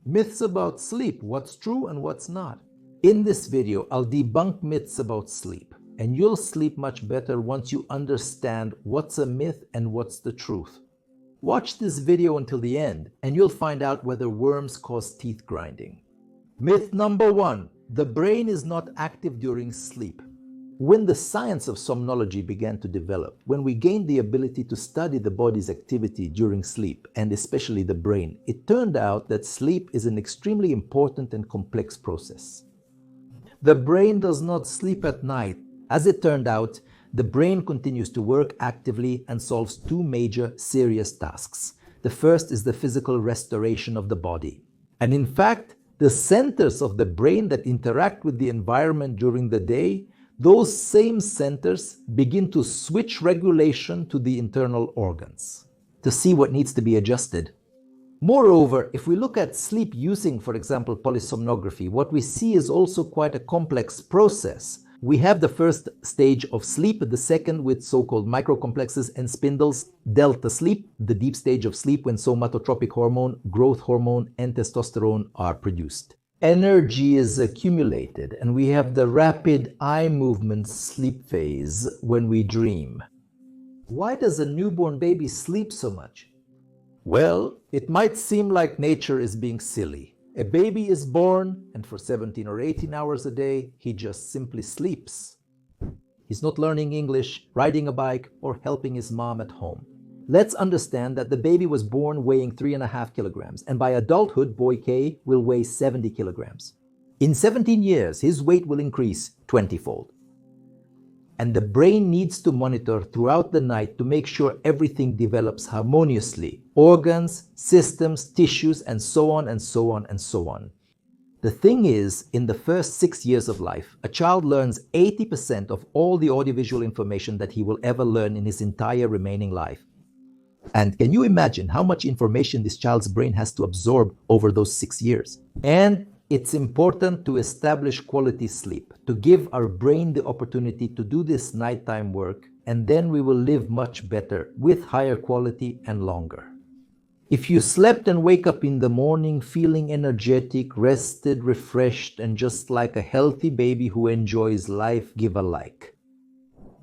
Myths about sleep, what's true and what's not. In this video, I'll debunk myths about sleep, and you'll sleep much better once you understand what's a myth and what's the truth. Watch this video until the end, and you'll find out whether worms cause teeth grinding. Myth number 1, the brain is not active during sleep. When the science of somnology began to develop, when we gained the ability to study the body's activity during sleep, and especially the brain, it turned out that sleep is an extremely important and complex process. The brain does not sleep at night. As it turned out, the brain continues to work actively and solves two major serious tasks. The first is the physical restoration of the body. And in fact, the centers of the brain that interact with the environment during the day, those same centers begin to switch regulation to the internal organs to see what needs to be adjusted. Moreover, if we look at sleep using, for example, polysomnography, what we see is also quite a complex process. We have the first stage of sleep, the second with so-called microcomplexes and spindles, delta sleep, the deep stage of sleep when somatotropic hormone, growth hormone, and testosterone are produced. Energy is accumulated, and we have the rapid eye movement sleep phase when we dream. Why does a newborn baby sleep so much? Well, it might seem like nature is being silly. A baby is born, and for 17 or 18 hours a day, he just simply sleeps. He's not learning English, riding a bike, or helping his mom at home. Let's understand that the baby was born weighing 3.5 kilograms, and by adulthood, boy K will weigh 70 kilograms. In 17 years, his weight will increase 20-fold. And the brain needs to monitor throughout the night to make sure everything develops harmoniously. Organs, systems, tissues, and so on and so on and so on. The thing is, in the first 6 years of life, a child learns 80% of all the audiovisual information that he will ever learn in his entire remaining life. And can you imagine how much information this child's brain has to absorb over those 6 years? And it's important to establish quality sleep, to give our brain the opportunity to do this nighttime work, and then we will live much better with higher quality and longer. If you slept and wake up in the morning feeling energetic, rested, refreshed, and just like a healthy baby who enjoys life, give a like.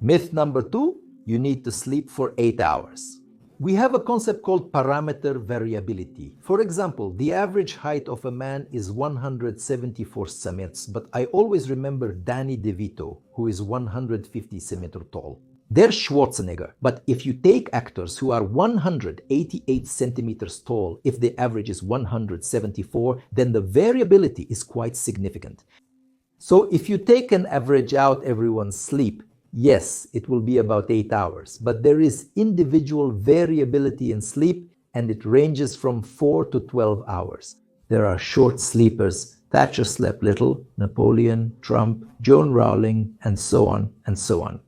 Myth number 2, you need to sleep for 8 hours. We have a concept called parameter variability. For example, the average height of a man is 174 centimeters, but I always remember Danny DeVito, who is 150 centimeters tall. They're Schwarzenegger, but if you take actors who are 188 centimeters tall, if the average is 174, then the variability is quite significant. So if you take an average out everyone's sleep, yes, it will be about 8 hours, but there is individual variability in sleep, and it ranges from 4 to 12 hours. There are short sleepers. Thatcher slept little, Napoleon, Trump, Joan Rowling, and so on and so on.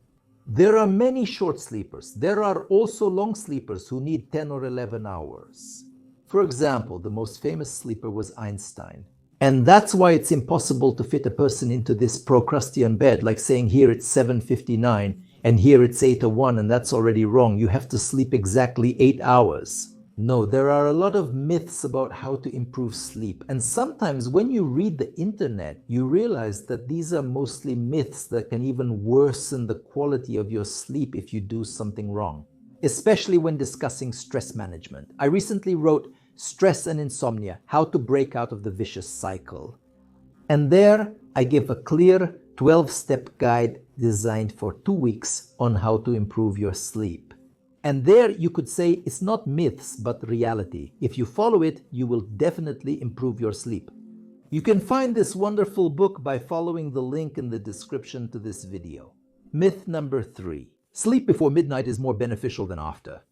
There are many short sleepers. There are also long sleepers who need 10 or 11 hours. For example, the most famous sleeper was Einstein. And that's why it's impossible to fit a person into this Procrustean bed, like saying here it's 7:59 and here it's 8:01, and that's already wrong. You have to sleep exactly 8 hours. No, there are a lot of myths about how to improve sleep. And sometimes when you read the internet, you realize that these are mostly myths that can even worsen the quality of your sleep if you do something wrong, especially when discussing stress management. I recently wrote Stress and Insomnia, How to Break Out of the Vicious Cycle. And there I give a clear 12-step guide designed for 2 weeks on how to improve your sleep. And there you could say it's not myths but reality. If you follow it, you will definitely improve your sleep. You can find this wonderful book by following the link in the description to this video. Myth number 3. Sleep before midnight is more beneficial than after.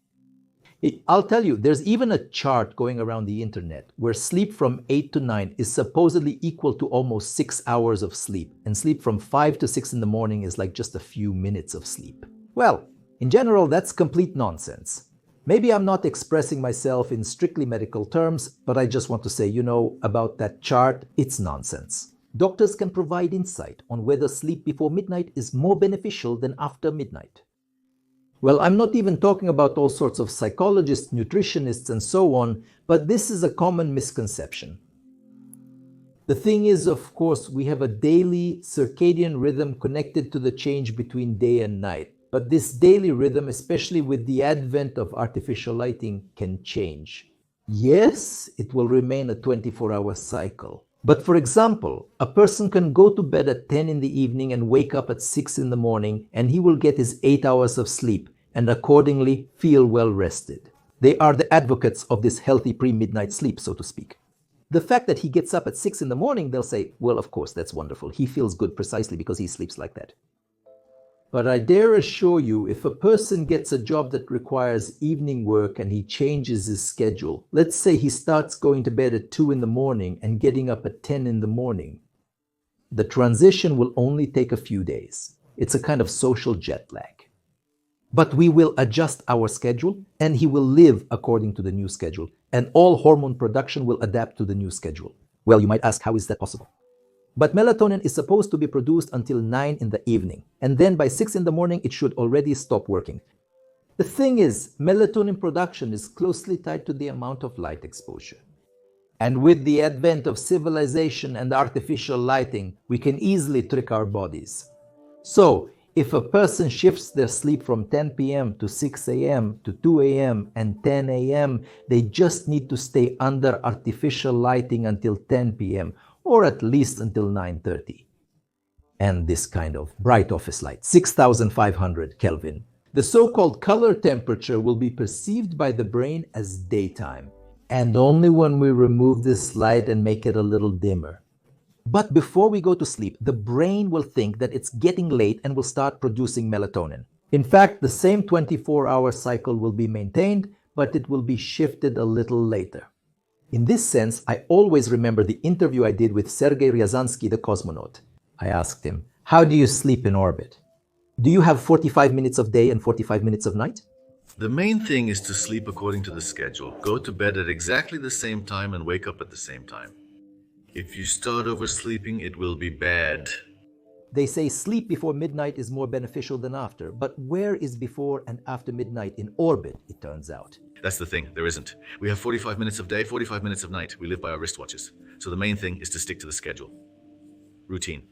I'll tell you, there's even a chart going around the internet where sleep from 8 to 9 is supposedly equal to almost 6 hours of sleep, and sleep from 5 to 6 in the morning is like just a few minutes of sleep. Well, in general, that's complete nonsense. Maybe I'm not expressing myself in strictly medical terms, but I just want to say, about that chart, it's nonsense. Doctors can provide insight on whether sleep before midnight is more beneficial than after midnight. Well, I'm not even talking about all sorts of psychologists, nutritionists, and so on, but this is a common misconception. The thing is, of course, we have a daily circadian rhythm connected to the change between day and night. But this daily rhythm, especially with the advent of artificial lighting, can change. Yes, it will remain a 24-hour cycle. But for example, a person can go to bed at 10 in the evening and wake up at 6 in the morning, and he will get his 8 hours of sleep and accordingly feel well rested. They are the advocates of this healthy pre-midnight sleep, so to speak. The fact that he gets up at 6 in the morning, they'll say, well, of course, that's wonderful. He feels good precisely because he sleeps like that. But I dare assure you, if a person gets a job that requires evening work and he changes his schedule, let's say he starts going to bed at 2 in the morning and getting up at 10 in the morning, the transition will only take a few days. It's a kind of social jet lag. But we will adjust our schedule and he will live according to the new schedule, and all hormone production will adapt to the new schedule. Well, you might ask, how is that possible? But melatonin is supposed to be produced until 9 in the evening, and then by 6 in the morning it should already stop working. The thing is, melatonin production is closely tied to the amount of light exposure. And with the advent of civilization and artificial lighting, we can easily trick our bodies. So, if a person shifts their sleep from 10 p.m. to 6 a.m. to 2 a.m. and 10 a.m., they just need to stay under artificial lighting until 10 p.m. or at least until 9:30. And this kind of bright office light, 6,500 Kelvin. The so-called color temperature will be perceived by the brain as daytime, and only when we remove this light and make it a little dimmer. But before we go to sleep, the brain will think that it's getting late and will start producing melatonin. In fact, the same 24-hour cycle will be maintained, but it will be shifted a little later. In this sense, I always remember the interview I did with Sergei Ryazansky, the cosmonaut. I asked him, how do you sleep in orbit? Do you have 45 minutes of day and 45 minutes of night? The main thing is to sleep according to the schedule. Go to bed at exactly the same time and wake up at the same time. If you start oversleeping, it will be bad. They say sleep before midnight is more beneficial than after, but where is before and after midnight in orbit, it turns out? That's the thing, there isn't. We have 45 minutes of day, 45 minutes of night. We live by our wristwatches. So the main thing is to stick to the schedule. Routine.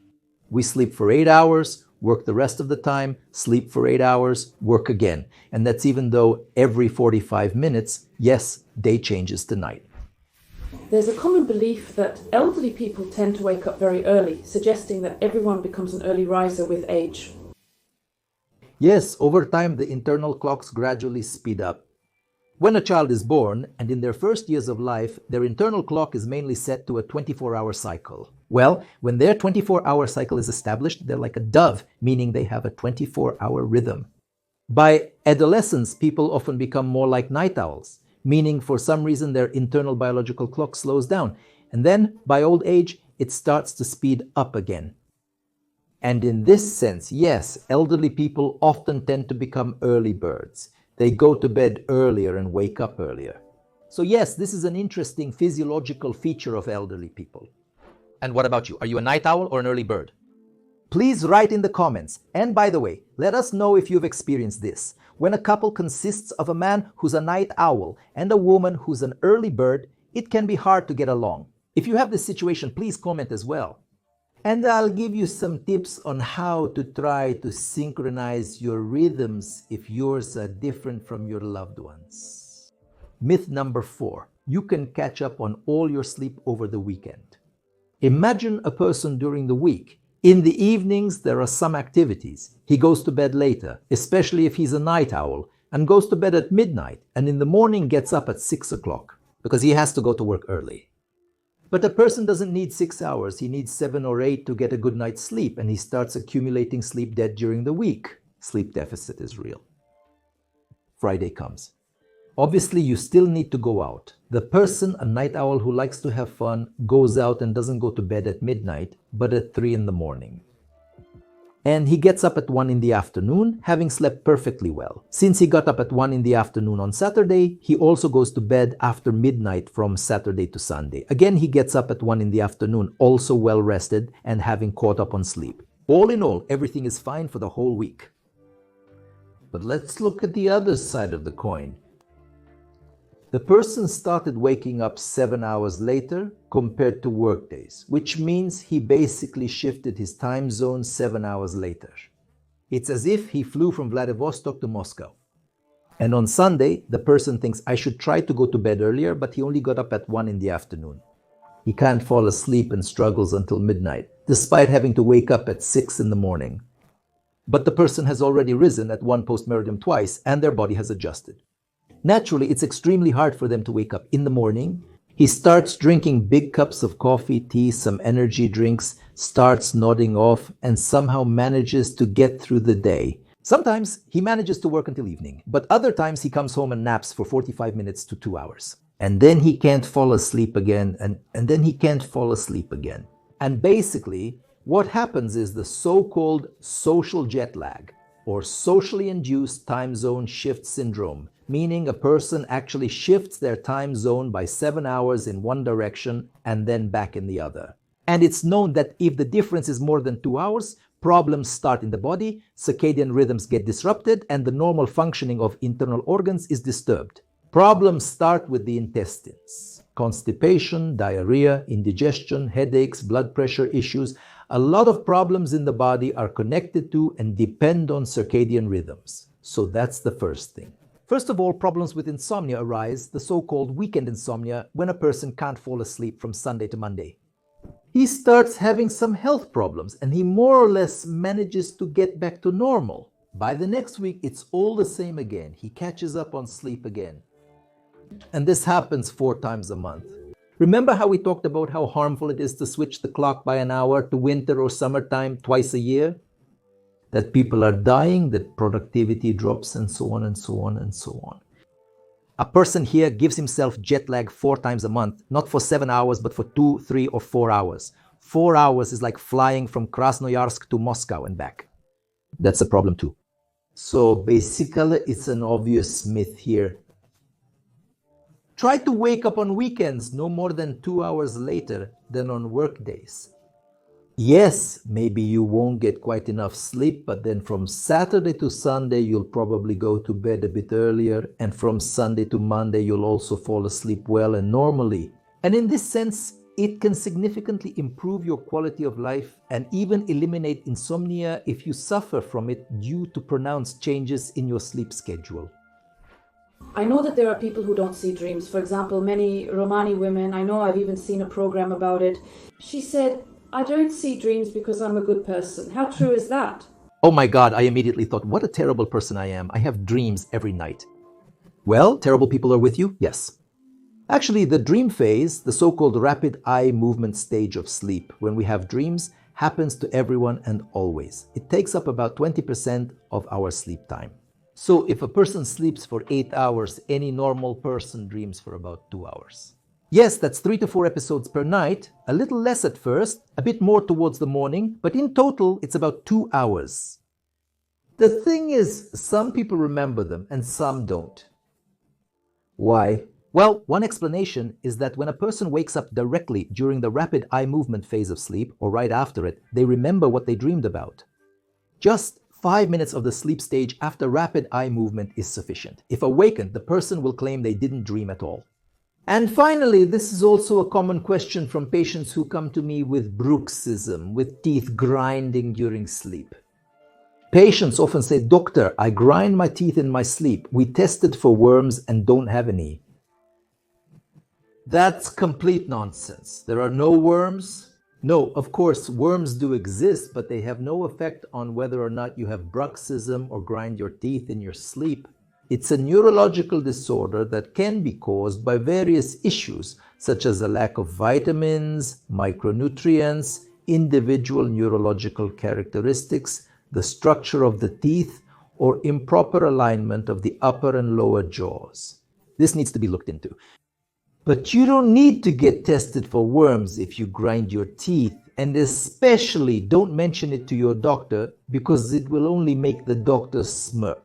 We sleep for 8 hours, work the rest of the time, sleep for 8 hours, work again. And that's even though every 45 minutes, yes, day changes to night. There's a common belief that elderly people tend to wake up very early, suggesting that everyone becomes an early riser with age. Yes, over time the internal clocks gradually speed up. When a child is born, and in their first years of life, their internal clock is mainly set to a 24-hour cycle. Well, when their 24-hour cycle is established, they're like a dove, meaning they have a 24-hour rhythm. By adolescence, people often become more like night owls, meaning for some reason their internal biological clock slows down. And then, by old age, it starts to speed up again. And in this sense, yes, elderly people often tend to become early birds. They go to bed earlier and wake up earlier. So yes, this is an interesting physiological feature of elderly people. And what about you? Are you a night owl or an early bird? Please write in the comments. And by the way, let us know if you've experienced this. When a couple consists of a man who's a night owl and a woman who's an early bird, it can be hard to get along. If you have this situation, please comment as well. And I'll give you some tips on how to try to synchronize your rhythms if yours are different from your loved ones. Myth number 4. You can catch up on all your sleep over the weekend. Imagine a person during the week. In the evenings, there are some activities. He goes to bed later, especially if he's a night owl, and goes to bed at midnight, and in the morning gets up at 6 o'clock, because he has to go to work early. But a person doesn't need 6 hours, he needs 7 or 8 to get a good night's sleep, and he starts accumulating sleep debt during the week. Sleep deficit is real. Friday comes. Obviously, you still need to go out. The person, a night owl who likes to have fun, goes out and doesn't go to bed at midnight, but at 3 in the morning. And he gets up at 1 in the afternoon, having slept perfectly well. Since he got up at 1 in the afternoon on Saturday, he also goes to bed after midnight from Saturday to Sunday. Again, he gets up at 1 in the afternoon, also well rested and having caught up on sleep. All in all, everything is fine for the whole week. But let's look at the other side of the coin. The person started waking up 7 hours later compared to workdays, which means he basically shifted his time zone 7 hours later. It's as if he flew from Vladivostok to Moscow. And on Sunday, the person thinks, I should try to go to bed earlier, but he only got up at 1 in the afternoon. He can't fall asleep and struggles until midnight, despite having to wake up at 6 in the morning. But the person has already risen at 1 post-meridiem twice, and their body has adjusted. Naturally, it's extremely hard for them to wake up in the morning. He starts drinking big cups of coffee, tea, some energy drinks, starts nodding off, and somehow manages to get through the day. Sometimes he manages to work until evening, but other times he comes home and naps for 45 minutes to 2 hours. And then he can't fall asleep again, and then he can't fall asleep again. And basically, what happens is the so-called social jet lag, or socially induced time zone shift syndrome, meaning a person actually shifts their time zone by 7 hours in one direction and then back in the other. And it's known that if the difference is more than 2 hours, problems start in the body, circadian rhythms get disrupted, and the normal functioning of internal organs is disturbed. Problems start with the intestines. Constipation, diarrhea, indigestion, headaches, blood pressure issues. A lot of problems in the body are connected to and depend on circadian rhythms. So that's the first thing. First of all, problems with insomnia arise, the so-called weekend insomnia, when a person can't fall asleep from Sunday to Monday. He starts having some health problems and he more or less manages to get back to normal. By the next week, it's all the same again. He catches up on sleep again. And this happens 4 times a month. Remember how we talked about how harmful it is to switch the clock by an hour to winter or summertime twice a year? That people are dying, that productivity drops, and so on and so on and so on. A person here gives himself jet lag 4 times a month, not for 7 hours, but for 2, 3, or 4 hours. 4 hours is like flying from Krasnoyarsk to Moscow and back. That's a problem too. So basically, it's an obvious myth here. Try to wake up on weekends no more than 2 hours later than on work days. Yes, maybe you won't get quite enough sleep, but then from Saturday to Sunday, you'll probably go to bed a bit earlier, and from Sunday to Monday, you'll also fall asleep well and normally. And in this sense, it can significantly improve your quality of life and even eliminate insomnia if you suffer from it due to pronounced changes in your sleep schedule. I know that there are people who don't see dreams. For example, many Romani women, I know I've even seen a program about it. She said, I don't see dreams because I'm a good person. How true is that? Oh my God, I immediately thought, what a terrible person I am. I have dreams every night. Well, terrible people are with you? Yes. Actually, the dream phase, the so-called rapid eye movement stage of sleep, when we have dreams, happens to everyone and always. It takes up about 20% of our sleep time. So if a person sleeps for 8 hours, any normal person dreams for about 2 hours. Yes, that's 3 to 4 episodes per night, a little less at first, a bit more towards the morning, but in total, it's about 2 hours. The thing is, some people remember them and some don't. Why? Well, one explanation is that when a person wakes up directly during the rapid eye movement phase of sleep, or right after it, they remember what they dreamed about. Just 5 minutes of the sleep stage after rapid eye movement is sufficient. If awakened, the person will claim they didn't dream at all. And finally, this is also a common question from patients who come to me with bruxism, with teeth grinding during sleep. Patients often say, Doctor, I grind my teeth in my sleep. We tested for worms and don't have any. That's complete nonsense. There are no worms. No, of course, worms do exist, but they have no effect on whether or not you have bruxism or grind your teeth in your sleep. It's a neurological disorder that can be caused by various issues, such as a lack of vitamins, micronutrients, individual neurological characteristics, the structure of the teeth, or improper alignment of the upper and lower jaws. This needs to be looked into. But you don't need to get tested for worms if you grind your teeth, and especially don't mention it to your doctor because it will only make the doctor smirk.